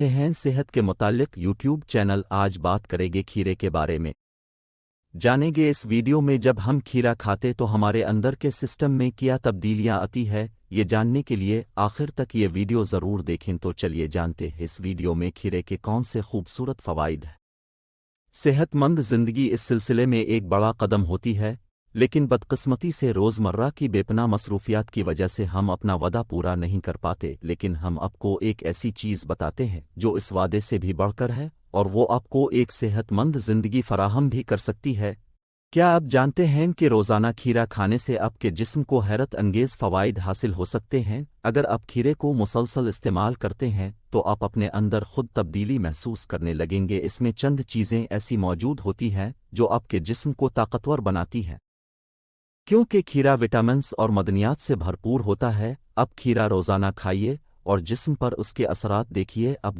ہیں صحت کے متعلق یوٹیوب چینل آج بات کریں گے کھیرے کے بارے میں جانیں گے اس ویڈیو میں جب ہم کھیرا کھاتے تو ہمارے اندر کے سسٹم میں کیا تبدیلیاں آتی ہے یہ جاننے کے لیے آخر تک یہ ویڈیو ضرور دیکھیں تو چلیے جانتے ہیں اس ویڈیو میں کھیرے کے کون سے خوبصورت فوائد ہیں صحت مند زندگی اس سلسلے میں ایک بڑا قدم ہوتی ہے لیکن بدقسمتی سے روزمرہ کی بے پناہ مصروفیات کی وجہ سے ہم اپنا وعدہ پورا نہیں کر پاتے لیکن ہم آپ کو ایک ایسی چیز بتاتے ہیں جو اس وعدے سے بھی بڑھ کر ہے اور وہ آپ کو ایک صحت مند زندگی فراہم بھی کر سکتی ہے کیا آپ جانتے ہیں کہ روزانہ کھیرا کھانے سے آپ کے جسم کو حیرت انگیز فوائد حاصل ہو سکتے ہیں اگر آپ کھیرے کو مسلسل استعمال کرتے ہیں تو آپ اپنے اندر خود تبدیلی محسوس کرنے لگیں گے اس میں چند چیزیں ایسی موجود ہوتی ہیں جو آپ کے جسم کو طاقتور بناتی ہیں کیونکہ کھیرا وٹامنز اور معدنیات سے بھرپور ہوتا ہے اب کھیرا روزانہ کھائیے اور جسم پر اس کے اثرات دیکھیے اب